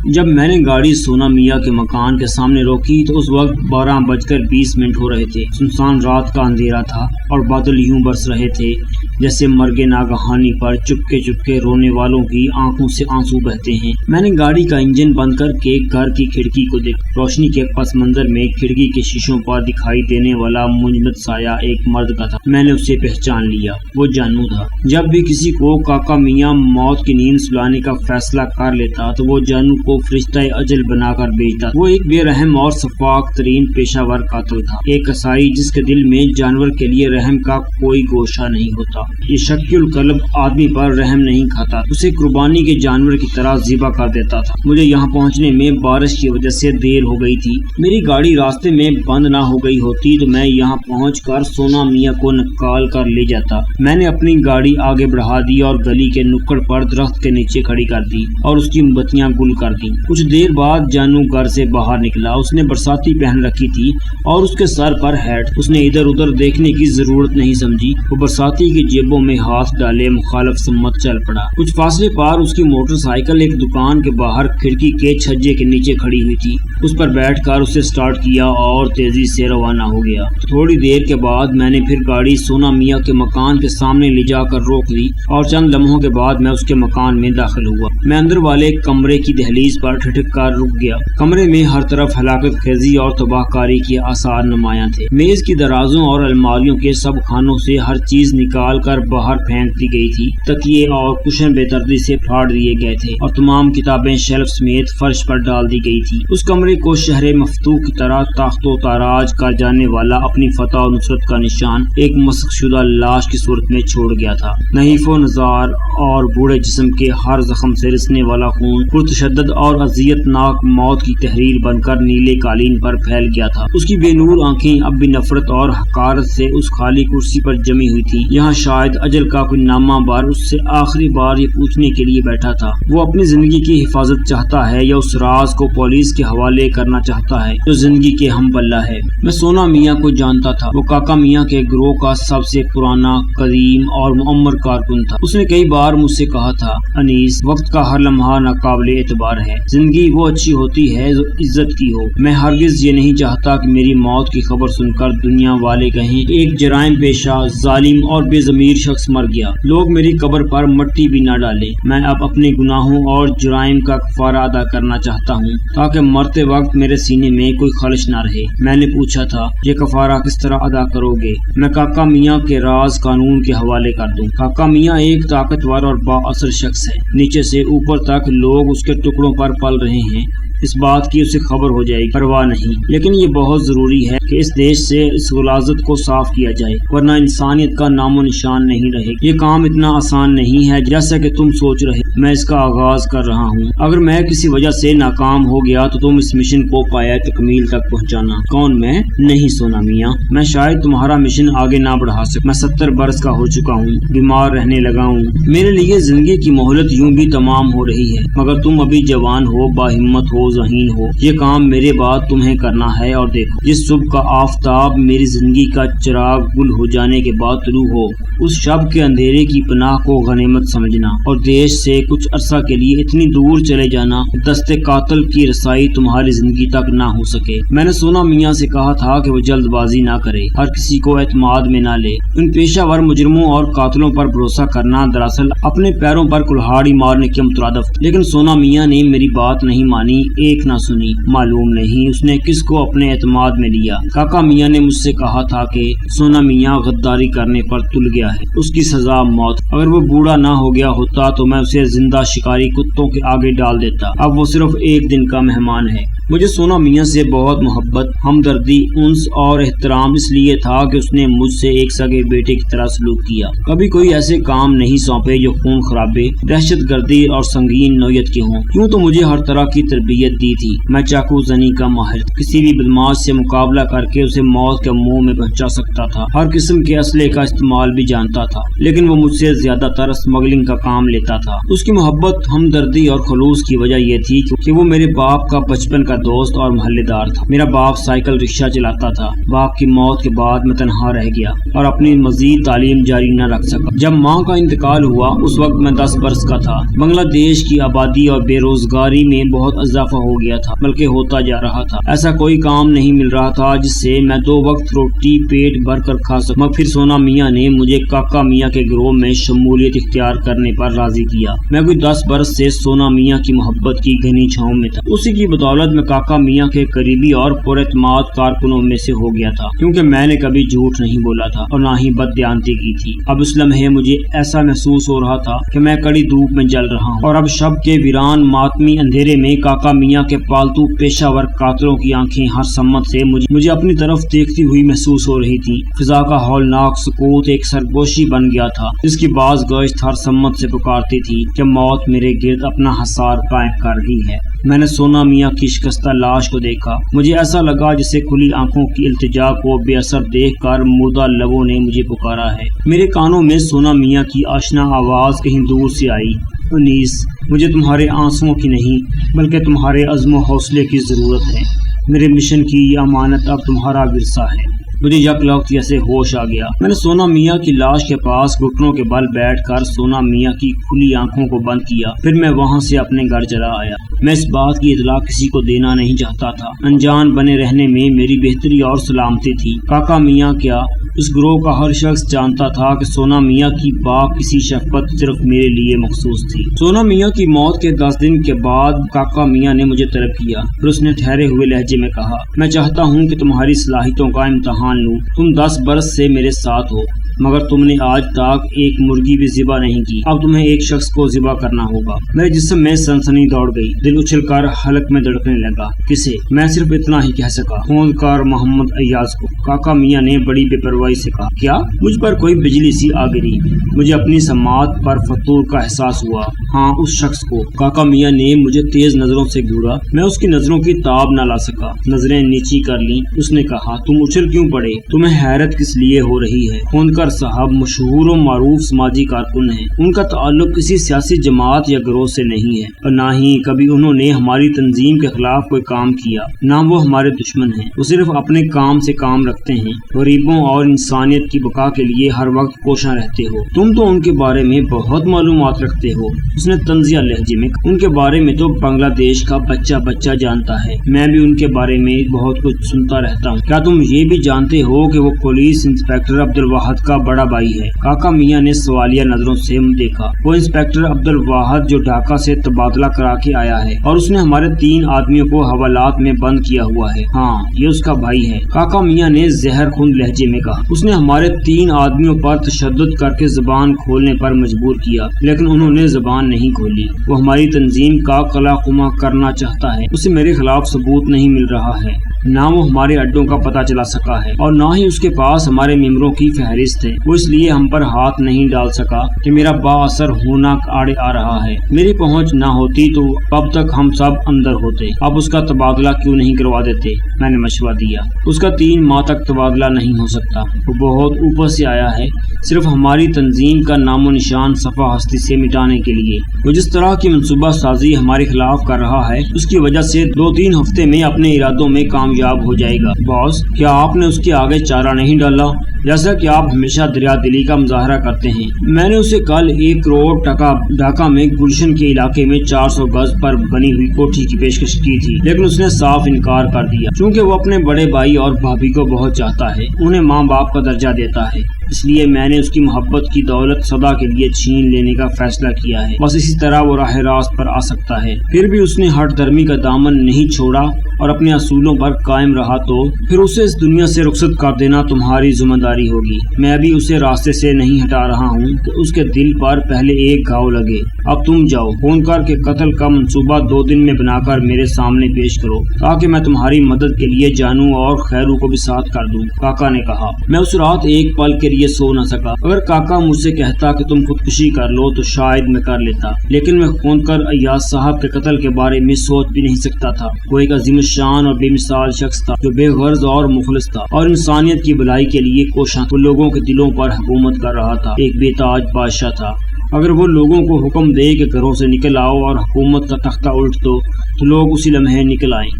جب میں نے گاڑی سونا میاں کے مکان کے سامنے روکی تو اس وقت 12:20 ہو رہے تھے۔ سنسان رات کا اندھیرا تھا اور بادل یوں برس رہے تھے جیسے مرگ ناگہانی پر چپکے چپکے رونے والوں کی آنکھوں سے آنسو بہتے ہیں۔ میں نے گاڑی کا انجن بند کر کے گھر کی کھڑکی کو دیکھا۔ روشنی کے پس منظر میں کھڑکی کے شیشوں پر دکھائی دینے والا منجمد سایہ ایک مرد کا تھا۔ میں نے اسے پہچان لیا، وہ جانو تھا۔ جب بھی کسی کو کاکا میاں موت کی نیند سلانے کا فیصلہ کر لیتا تو وہ جانو کو فرشتہ اجل بنا کر بھیجتا۔ وہ ایک بے رحم اور شفاق ترین پیشہ ور قاتل تھا، ایک قصائی جس کے دل میں جانور کے لیے رحم کا کوئی گوشہ نہیں ہوتا۔ یہ شکی القلب آدمی پر رحم نہیں کھاتا، اسے قربانی کے جانور کی طرح ذبح کر دیتا تھا۔ مجھے یہاں پہنچنے میں بارش کی وجہ سے دیر ہو گئی تھی۔ میری گاڑی راستے میں بند نہ ہو گئی ہوتی تو میں یہاں پہنچ کر سونا میاں کو نکال کر لے جاتا۔ میں نے اپنی گاڑی آگے بڑھا دی اور گلی کے نکڑ پر درخت کے نیچے کھڑی کر دی اور اس کی بتیاں گل کر دی۔ کچھ دیر بعد جانو گھر سے باہر نکلا۔ اس نے برساتی پہن رکھی تھی اور اس کے سر پر ہیٹ۔ اس نے ادھر ادھر دیکھنے کی ضرورت نہیں سمجھی، وہ برساتی کی جیبوں میں ہاتھ ڈالے مخالف سمت چل پڑا۔ کچھ فاصلے پر اس کی موٹر سائیکل ایک دکان کے باہر کھڑکی کے چھجے کے نیچے کھڑی ہوئی تھی۔ اس پر بیٹھ کر اسے سٹارٹ کیا اور تیزی سے روانہ ہو گیا۔ تھوڑی دیر کے بعد میں نے پھر گاڑی سونا میاں کے مکان کے سامنے لے جا کر روک لی اور چند لمحوں کے بعد میں اس کے مکان میں داخل ہوا۔ میں اندر والے کمرے کی دہلیز پر ٹھٹک کر رک گیا۔ کمرے میں ہر طرف ہلاکت خیزی اور تباہ کاری کے آثار نمایاں تھے۔ میز کی درازوں اور الماریوں کے سب خانوں سے ہر چیز نکال کر باہر پھینک دی گئی تھی۔ تکیے اور کشن بے دردی سے پھاڑ دیے گئے تھے اور تمام کتابیں شیلف سمیت فرش پر ڈال دی گئی تھی۔ اس کمرے کو شہر مفتوح کی طرح تاخت و تاراج کر جانے والا اپنی فتح و نصرت کا نشان ایک مسخ شدہ لاش کی صورت میں چھوڑ گیا تھا۔ نحیف و نزار اور بوڑھے جسم کے ہر زخم سے رسنے والا خون پرتشدد اور اذیت ناک موت کی تحریر بن کر نیلے قالین پر پھیل گیا تھا۔ اس کی بے نور آنکھیں اب بھی نفرت اور حقارت سے اس خالی کرسی پر جمی ہوئی تھی۔ یہاں شاید اجل کا کوئی نامہ بار اس سے آخری بار یہ پوچھنے کے لیے بیٹھا تھا، وہ اپنی زندگی کی حفاظت چاہتا ہے یا اس راز کو پولیس کے حوالے کرنا چاہتا ہے جو زندگی کے ہم پلہ ہے۔ میں سونا میاں کو جانتا تھا، وہ کاکا میاں کے گروہ کا سب سے پرانا، قدیم اور معمر کارکن تھا۔ اس نے کئی بار مجھ سے کہا تھا، انیس، وقت کا ہر لمحہ ناقابل اعتبار ہے، زندگی وہ اچھی ہوتی ہے جو عزت کی ہو۔ میں ہرگز یہ نہیں چاہتا کہ میری موت کی خبر سن کر دنیا والے کہیں ایک جرائم پیشہ، ظالم اور بے ضمیر شخص مر گیا۔ لوگ میری قبر پر مٹی بھی نہ ڈالے۔ میں اب اپنے گناہوں اور جرائم کا کفارہ ادا کرنا چاہتا ہوں تاکہ مرتے وقت میرے سینے میں کوئی خلش نہ رہے۔ میں نے پوچھا تھا، یہ کفارہ کس طرح ادا کرو گے؟ میں کاکا میاں کے راز قانون کے حوالے کر دوں۔ کاکا میاں ایک طاقتور اور با اثر شخص ہے، نیچے سے اوپر تک لوگ اس کے ٹکڑوں پر پل رہے ہیں۔ اس بات کی اسے خبر ہو جائے گی، پرواہ نہیں، لیکن یہ بہت ضروری ہے کہ اس دیش سے اس غلاظت کو صاف کیا جائے، ورنہ انسانیت کا نام و نشان نہیں رہے۔ یہ کام اتنا آسان نہیں ہے جیسا کہ تم سوچ رہے۔ میں اس کا آغاز کر رہا ہوں، اگر میں کسی وجہ سے ناکام ہو گیا تو تم اس مشن کو پایہ تکمیل تک پہنچانا۔ کون؟ میں نہیں سونا میاں، میں شاید تمہارا مشن آگے نہ بڑھا سکوں۔ میں 70 برس کا ہو چکا ہوں، بیمار رہنے لگا ہوں، میرے لیے زندگی کی مہلت یوں بھی تمام ہو رہی ہے، مگر تم ابھی جوان ہو، باہمت ہو، ذہین ہو۔ یہ کام میرے بعد تمہیں کرنا ہے، اور دیکھو، جس صبح کا آفتاب میری زندگی کا چراغ گل ہو جانے کے بعد طلوع ہو، اس شب کے اندھیرے کی پناہ کو غنیمت سمجھنا اور دیش سے کچھ عرصہ کے لیے اتنی دور چلے جانا دستے قاتل کی رسائی تمہاری زندگی تک نہ ہو سکے۔ میں نے سونا میاں سے کہا تھا کہ وہ جلد بازی نہ کرے، ہر کسی کو اعتماد میں نہ لے۔ ان پیشہ ور مجرموں اور قاتلوں پر بھروسہ کرنا دراصل اپنے پیروں پر کلہاڑی مارنے کے مترادف، لیکن سونا میاں نے میری بات نہیں مانی، ایک نہ سنی۔ معلوم نہیں اس نے کس کو اپنے اعتماد میں لیا۔ کاکا میاں نے مجھ سے کہا تھا کہ سونا میاں غداری کرنے پر تل گیا ہے، اس کی سزا موت۔ اگر وہ بوڑھا نہ ہو گیا ہوتا تو میں اسے زندہ شکاری کتوں کے آگے ڈال دیتا، اب وہ صرف ایک دن کا مہمان ہے۔ مجھے سونا میاں سے بہت محبت، ہمدردی، انس اور احترام اس لیے تھا کہ اس نے مجھ سے ایک سگے بیٹے کی طرح سلوک کیا۔ کبھی کوئی ایسے کام نہیں سونپے جو خون خرابے، دہشت گردی اور سنگین نوعیت کے ہوں۔ کیوں تو مجھے ہر طرح کی تربیت دی تھی۔ میں چاقو زنی کا ماہر، کسی بھی بدماش سے مقابلہ کر کے اسے موت کے منہ میں پہنچا سکتا تھا۔ ہر قسم کے اسلحے کا استعمال بھی جانتا تھا، لیکن وہ مجھ سے زیادہ تر اسمگلنگ کا کام لیتا تھا۔ اس کی محبت، ہمدردی اور خلوص کی وجہ یہ تھی کہ وہ میرے باپ کا بچپن کا دوست اور محلے دار تھا۔ میرا باپ سائیکل رکشہ چلاتا تھا۔ باپ کی موت کے بعد میں تنہا رہ گیا اور اپنی مزید تعلیم جاری نہ رکھ سکا۔ جب ماں کا انتقال ہوا اس وقت میں 10 برس کا تھا۔ بنگلہ دیش کی آبادی اور بے روزگاری میں بہت اضافہ ہو گیا تھا، بلکہ ہوتا جا رہا تھا۔ ایسا کوئی کام نہیں مل رہا تھا جس سے میں 2 وقت روٹی پیٹ بھر کر کھا سکوں۔ پھر سونا میاں نے مجھے کاکا میاں کے گروہ میں شمولیت اختیار کرنے پر راضی کیا۔ میں کوئی 10 برس سے سونا میاں کی محبت کی گھنی چھاؤں میں تھا۔ اسی کی بدولت میں کاکا میاں کے قریبی اور پر اعتماد کارکنوں میں سے ہو گیا تھا، کیونکہ میں نے کبھی جھوٹ نہیں بولا تھا اور نہ ہی بددیانتی کی تھی۔ اب اس لمحے مجھے ایسا محسوس ہو رہا تھا کہ میں کڑی دھوپ میں جل رہا ہوں، اور اب شب کے ویران ماتمی اندھیرے میں کاکا میاں کے پالتو پیشہ ور قاتلوں کی آنکھیں ہر سمت سے مجھے اپنی طرف دیکھتی ہوئی محسوس ہو رہی تھی۔ فضا کا ہولناک سکوت ایک سرگوشی بن گیا تھا جس کی باز گشت ہر سمت سے پکارتی تھی کہ موت میرے گرد اپنا حصار قائم کر رہی ہے۔ میں نے سونا میاں کی شکستہ لاش کو دیکھا۔ مجھے ایسا لگا جسے کھلی آنکھوں کی التجا کو بے اثر دیکھ کر مردہ لبوں نے مجھے پکارا ہے۔ میرے کانوں میں سونا میاں کی آشنا آواز کہیں دور سے آئی، انیس، مجھے تمہارے آنسوؤں کی نہیں بلکہ تمہارے عزم و حوصلے کی ضرورت ہے۔ میرے مشن کی یہ امانت اب تمہارا ورثہ ہے۔ مجھے یک لوقت جیسے ہوش آ گیا۔ میں نے سونا میاں کی لاش کے پاس گھٹنوں کے بل بیٹھ کر سونا میاں کی کھلی آنکھوں کو بند کیا۔ پھر میں وہاں سے اپنے گھر چلا آیا۔ میں اس بات کی اطلاع کسی کو دینا نہیں چاہتا تھا۔ انجان بنے رہنے میں میری بہتری اور سلامتی تھی۔ کاکا میاں کیا، اس گروہ کا ہر شخص جانتا تھا کہ سونا میاں کی پاک کسی شفقت صرف میرے لیے مخصوص تھی۔ سونا میاں کی موت کے 10 دن کے بعد کاکا میاں نے مجھے طلب کیا۔ پھر اس نے ٹھہرے ہوئے لہجے میں کہا، میں چاہتا ہوں کہ تمہاری صلاحیتوں کا امتحان لوں۔ تم 10 برس سے میرے ساتھ ہو، مگر تم نے آج تک ایک مرغی بھی ذبح نہیں کی۔ اب تمہیں ایک شخص کو ذبح کرنا ہوگا۔ میرے جسم میں سنسنی دوڑ گئی، دل اچھل کر حلق میں دھڑکنے لگا۔ کسے؟ میں صرف اتنا ہی کہہ سکا، خوندکار محمد ایاز کو۔ کاکا میاں نے بڑی بے پرواہی سے کہا، کیا؟ مجھ پر کوئی بجلی سی آ گری۔ مجھے اپنی سماعت پر فطور کا احساس ہوا۔ ہاں، اس شخص کو۔ کاکا میاں نے مجھے تیز نظروں سے گھورا۔ میں اس کی نظروں کی تاب نہ لا سکا، نظریں نیچی کر لیں۔ اس نے کہا، تم اچھل کیوں پڑے؟ تمہیں حیرت کس لیے ہو رہی ہے؟ خوندکار صاحب مشہور و معروف سماجی کارکن ہیں۔ ان کا تعلق کسی سیاسی جماعت یا گروہ سے نہیں ہے، اور نہ ہی کبھی انہوں نے ہماری تنظیم کے خلاف کوئی کام کیا۔ نہ وہ ہمارے دشمن ہیں، وہ صرف اپنے کام سے کام رکھتے ہیں۔ غریبوں اور انسانیت کی بقا کے لیے ہر وقت کوشاں رہتے ہو۔ تم تو ان کے بارے میں بہت معلومات رکھتے ہو، اس نے طنزیہ لہجے میں۔ ان کے بارے میں تو بنگلہ دیش کا بچہ جانتا ہے۔ میں بھی ان کے بارے میں بہت کچھ سنتا رہتا ہوں۔ کیا تم یہ بھی جانتے ہو کہ وہ پولیس انسپکٹر عبد الواحد کا بڑا بھائی ہے؟ کاکا میاں نے سوالیہ نظروں سے دیکھا۔ وہ انسپکٹر عبد الواحد جو ڈھاکہ سے تبادلہ کرا کے آیا ہے، اور اس نے ہمارے 3 آدمیوں کو حوالات میں بند کیا ہوا ہے۔ ہاں، یہ اس کا بھائی ہے، کاکا میاں نے زہر خون لہجے میں کہا۔ اس نے ہمارے 3 آدمیوں پر تشدد کر کے زبان کھولنے پر مجبور کیا، لیکن انہوں نے زبان نہیں کھولی۔ وہ ہماری تنظیم کا قلع قمع کرنا چاہتا ہے۔ اسے میرے خلاف ثبوت نہیں مل رہا ہے، نہ وہ ہمارے اڈوں کا پتہ چلا سکا ہے، اور نہ ہی اس کے پاس ہمارے ممبروں کی فہرست ہے۔ وہ اس لیے ہم پر ہاتھ نہیں ڈال سکا کہ میرا با اثر ہونا آڑے آ رہا ہے۔ میری پہنچ نہ ہوتی تو اب تک ہم سب اندر ہوتے۔ اب اس کا تبادلہ کیوں نہیں کروا دیتے؟ میں نے مشورہ دیا۔ اس کا 3 ماہ تک تبادلہ نہیں ہو سکتا۔ وہ بہت اوپر سے آیا ہے، صرف ہماری تنظیم کا نام و نشان صفحہ ہستی سے مٹانے کے لیے۔ وہ جس طرح کی منصوبہ سازی ہمارے خلاف کر رہا ہے، اس کی وجہ سے 2-3 ہفتے میں اپنے ارادوں میں کامیاب ہو جائے گا۔ باس، کیا آپ نے اس کے آگے چارہ نہیں ڈالا؟ جیسا کہ آپ ہمیشہ دریا دلی کا مظاہرہ کرتے ہیں۔ میں نے اسے کل 1 کروڑ ٹکا ڈھاکہ میں گلشن کے علاقے میں 400 گز پر بنی ہوئی کوٹھی کی پیشکش کی تھی، لیکن اس نے صاف انکار کر دیا۔ چونکہ وہ اپنے بڑے بھائی اور بھابھی کو بہت چاہتا ہے، انہیں ماں باپ کا درجہ دیتا ہے، اس لیے میں نے اس کی محبت کی دولت سدا کے لیے چھین لینے کا فیصلہ کیا ہے۔ بس اسی طرح وہ راہ راست پر آ سکتا ہے۔ پھر بھی اس نے ہٹ درمی کا دامن نہیں چھوڑا اور اپنے اصولوں پر قائم رہا، تو پھر اسے اس دنیا سے رخصت کر دینا تمہاری ذمہ داری ہوگی۔ میں بھی اسے راستے سے نہیں ہٹا رہا ہوں کہ اس کے دل پر پہلے ایک گھاؤ لگے۔ اب تم جاؤ، خونکار کے قتل کا منصوبہ 2 دن میں بنا کر میرے سامنے پیش کرو، تاکہ میں تمہاری مدد کے لیے جانوں اور خیرو کو بھی ساتھ کر دوں۔ کاکا نے کہا۔ میں اس رات ایک پل کے لیے سو نہ سکا۔ اگر کاکا مجھ سے کہتا کہ تم خودکشی کر لو تو شاید میں کر لیتا، لیکن میں خونکار ایاز صاحب کے قتل کے بارے میں سوچ بھی نہیں سکتا تھا۔ وہ ایک عظیم الشان اور بے مثال شخص تھا جو بے غرض اور مخلص تھا اور انسانیت کی بھلائی کے لیے کوشاں وہ لوگوں کے دلوں پر حکومت کر رہا تھا۔ ایک بے تاج بادشاہ تھا۔ اگر وہ لوگوں کو حکم دے کہ گھروں سے نکل آؤ اور حکومت کا تختہ الٹ دو تو لوگ اسی لمحے نکل آئیں۔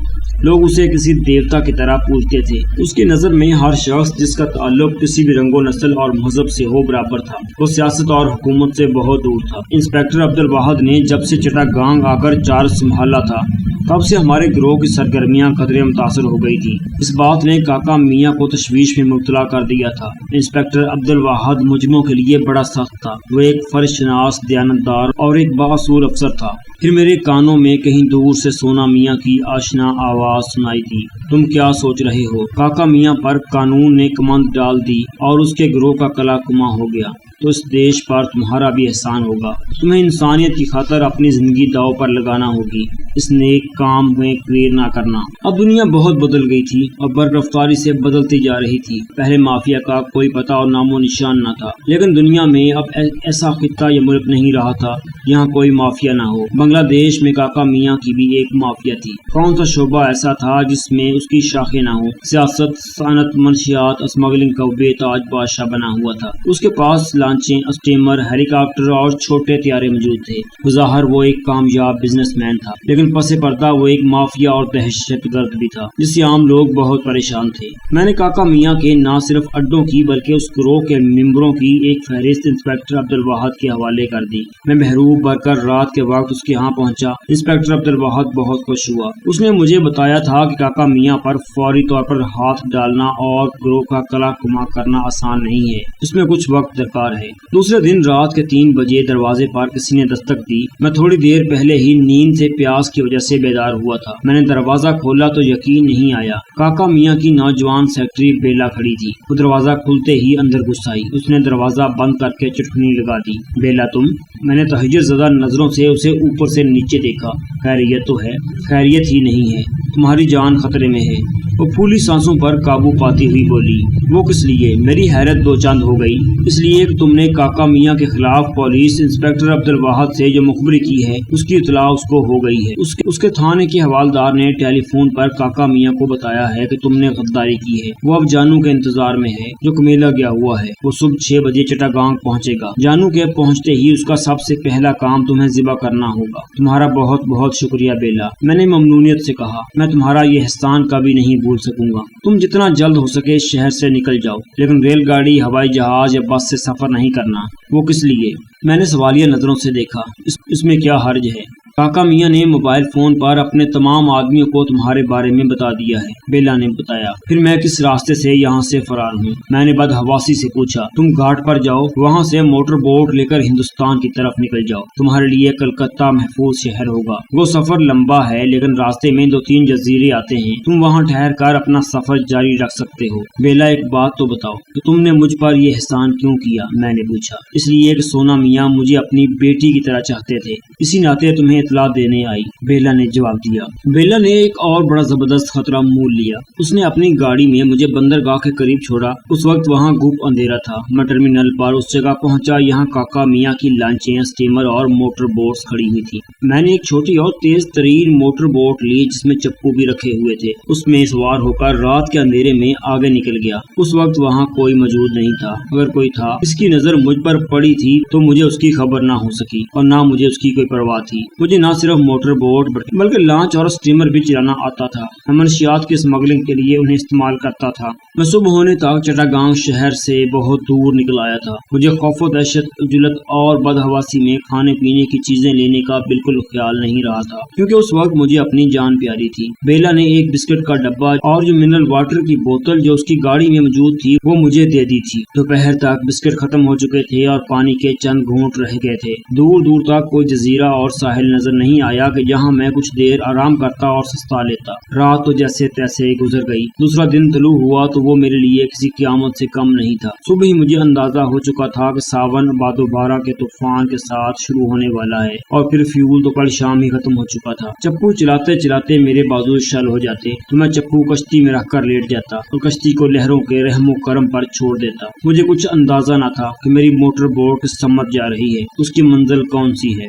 لوگ اسے کسی دیوتا کی طرح پوجتے تھے۔ اس کی نظر میں ہر شخص جس کا تعلق کسی بھی رنگ و نسل اور مذہب سے ہو برابر تھا۔ وہ سیاست اور حکومت سے بہت دور تھا۔ انسپکٹر عبدالواحد نے جب سے چٹاگانگ آ کر چارج سنبھالا تھا تب سے ہمارے گروہ کی سرگرمیاں قدرے متاثر ہو گئی تھی۔ اس بات نے کاکا میاں کو تشویش میں مبتلا کر دیا تھا۔ انسپکٹر عبدالواحد مجرموں کے لیے بڑا سخت تھا۔ وہ ایک فرض شناس، دیانتدار اور ایک بااصول افسر تھا۔ پھر میرے کانوں میں کہیں دور سے سونا میاں کی آشنا آواز سنائی دی۔ تم کیا سوچ رہے ہو؟ کاکا میاں پر قانون نے کمند ڈال دی اور اس کے گروہ کا کلا کما ہو گیا تو اس دیش پر تمہارا بھی احسان ہوگا۔ تمہیں انسانیت کی خاطر اپنی زندگی داؤ پر لگانا ہوگی، اس نیک کام میں کویر نہ کرنا۔ اب دنیا بہت بدل گئی تھی اور بر رفتاری سے بدلتی جا رہی تھی۔ پہلے مافیا کا کوئی پتہ اور نام و نشان نہ تھا، لیکن دنیا میں اب ایسا خطہ یا ملک نہیں رہا تھا جہاں کوئی مافیا نہ ہو۔ بنگلہ دیش میں کاکا میاں کی بھی ایک مافیا تھی۔ کون سا شعبہ ایسا تھا جس میں اس کی شاخیں نہ ہوں؟ سیاست، صنعت، منشیات، اسمگلنگ کا بے تاج بادشاہ بنا ہوا تھا۔ اس کے پاس لانچیں، اسٹیمر، ہیلی کاپٹر اور چھوٹے طیارے موجود تھے۔ بظاہر وہ ایک کامیاب بزنس مین تھا، لیکن پس پردہ وہ ایک مافیا اور دہشت گرد بھی تھا جس سے عام لوگ بہت پریشان تھے۔ میں نے کاکا میاں کے نہ صرف اڈوں کی بلکہ اس گروہ کے ممبروں کی ایک فہرست انسپکٹر عبدالواحد کے حوالے کر دی۔ میں محروب بھر کر رات کے وقت اس کے ہاں پہنچا۔ انسپکٹر عبدالواحد بہت خوش ہوا۔ اس نے مجھے بتایا تھا کہ کاکا میاں پر فوری طور پر ہاتھ ڈالنا اور گروہ کا کلا کما کرنا آسان نہیں ہے، اس میں کچھ وقت درکار ہے۔ دوسرے دن رات کے 3 بجے دروازے پر کسی نے دستک دی۔ میں تھوڑی دیر پہلے ہی نیند سے پیاس کی وجہ سے بیدار ہوا تھا۔ میں نے دروازہ کھولا تو یقین نہیں آیا، کاکا میاں کی نوجوان سیکرٹری بیلا کھڑی تھی۔ وہ دروازہ کھلتے ہی اندر گھس آئی۔ اس نے دروازہ بند کر کے چٹکنی لگا دی۔ بیلا تم؟ میں نے تحجر زدہ نظروں سے اسے اوپر سے نیچے دیکھا۔ خیریت تو ہے؟ خیریت ہی نہیں ہے، تمہاری جان خطرے میں ہے۔ وہ پھولی سانسوں پر قابو پاتی ہوئی بولی۔ وہ کس لیے؟ میری حیرت دو چند ہو گئی۔ اس لیے کہ تم نے کاکا میاں کے خلاف پولیس انسپکٹر عبدالواحد سے جو مخبری کی ہے اس کی اطلاع اس کو ہو گئی ہے۔ اس کے تھانے کے حوالدار نے ٹیلی فون پر کاکا میاں کو بتایا ہے کہ تم نے غداری کی ہے۔ وہ اب جانو کے انتظار میں ہے جو کمیلا گیا ہوا ہے۔ وہ صبح 6 بجے چٹاگانگ پہنچے گا۔ جانو کے پہنچتے ہی اس کا سب سے پہلا کام تمہیں ذبح کرنا ہوگا۔ تمہارا بہت بہت شکریہ بیلا، میں نے ممنونیت سے کہا۔ میں تمہارا یہ احسان کبھی نہیں بھول سکوں گا۔ تم جتنا جلد ہو سکے شہر سے نکل جاؤ، لیکن ریل گاڑی، ہوائی جہاز یا بس سے سفر نہیں کرنا۔ وہ کس لیے؟ میں نے سوالیہ نظروں سے دیکھا۔ اس میں کیا حرج ہے؟ کاکا میاں نے موبائل فون پر اپنے تمام آدمیوں کو تمہارے بارے میں بتا دیا ہے، بیلا نے بتایا۔ پھر میں کس راستے سے یہاں سے فرار ہوں؟ میں نے بدحواسی سے پوچھا۔ تم گھاٹ پر جاؤ، وہاں سے موٹر بوٹ لے کر ہندوستان کی طرف نکل جاؤ۔ تمہارے لیے کلکتہ محفوظ شہر ہوگا۔ وہ سفر لمبا ہے لیکن راستے میں 2-3 جزیرے آتے ہیں، تم وہاں ٹھہر کر اپنا سفر جاری رکھ سکتے ہو۔ بیلا ایک بات تو بتاؤ کہ تم نے مجھ پر یہ احسان کیوں کیا؟ میں نے پوچھا۔ اس لیے کہ سونا میاں مجھے اپنی بیٹی کی طرح چاہتے تھے، اسی ناطے تمہیں اطلاع دینے آئی، بیلا نے جواب دیا۔ بیلا نے ایک اور بڑا زبردست خطرہ مول لیا۔ اس نے اپنی گاڑی میں مجھے بندرگاہ کے قریب چھوڑا۔ اس وقت وہاں گھوپ اندھیرا تھا۔ میں ٹرمینل پر اس جگہ پہنچا یہاں کاکا میاں کی لانچیں، اسٹیمر اور موٹر بوٹس کھڑی ہوئی تھی۔ میں نے ایک چھوٹی اور تیز ترین موٹر بوٹ لی جس میں چپو بھی رکھے ہوئے تھے۔ اس میں سوار ہو کر رات کے اندھیرے میں آگے نکل گیا۔ اس وقت وہاں کوئی موجود نہیں تھا، اگر کوئی تھا اس کی نظر مجھ پر پڑی تھی تو مجھے اس کی خبر نہ ہو سکی اور نہ مجھے اس کی کوئی پرواہ تھی۔ مجھے نہ صرف موٹر بوٹ بلکہ لانچ اور اسٹیمر بھی چلانا آتا تھا۔ میں منشیات کی اسمگلنگ کے لیے انہیں استعمال کرتا تھا۔ میں صبح ہونے تک چٹاگانگ شہر سے بہت دور نکل آیا تھا۔ مجھے خوف و دہشت، عجلت اور بدحواسی میں کھانے پینے کی چیزیں لینے کا بالکل خیال نہیں رہا تھا، کیونکہ اس وقت مجھے اپنی جان پیاری تھی۔ بیلا نے ایک بسکٹ کا ڈبہ اور جو منرل واٹر کی بوتل جو اس کی گاڑی میں موجود تھی وہ مجھے دے دی تھی۔ دوپہر تک بسکٹ ختم ہو چکے تھے اور پانی کے چند گھونٹ رہ گئے تھے۔ دور دور تک کوئی جزیرہ اور ساحل نظر نہیں آیا کہ جہاں میں کچھ دیر آرام کرتا اور سستا لیتا۔ رات تو جیسے تیسے گزر گئی۔ دوسرا دن طلوع ہوا تو وہ میرے لیے کسی قیامت سے کم نہیں تھا۔ صبح ہی مجھے اندازہ ہو چکا تھا کہ ساون باد و بارہ کے طوفان کے ساتھ شروع ہونے والا ہے، اور پھر فیول تو کل شام ہی ختم ہو چکا تھا۔ چپو چلاتے چلاتے میرے بازو شل ہو جاتے تو میں چپو کشتی میں رکھ کر لیٹ جاتا اور کشتی کو لہروں کے رحم و کرم پر چھوڑ دیتا۔ مجھے کچھ اندازہ نہ تھا کہ میری موٹر بوٹ کس سمت جا رہی ہے، اس کی منزل کون سی ہے۔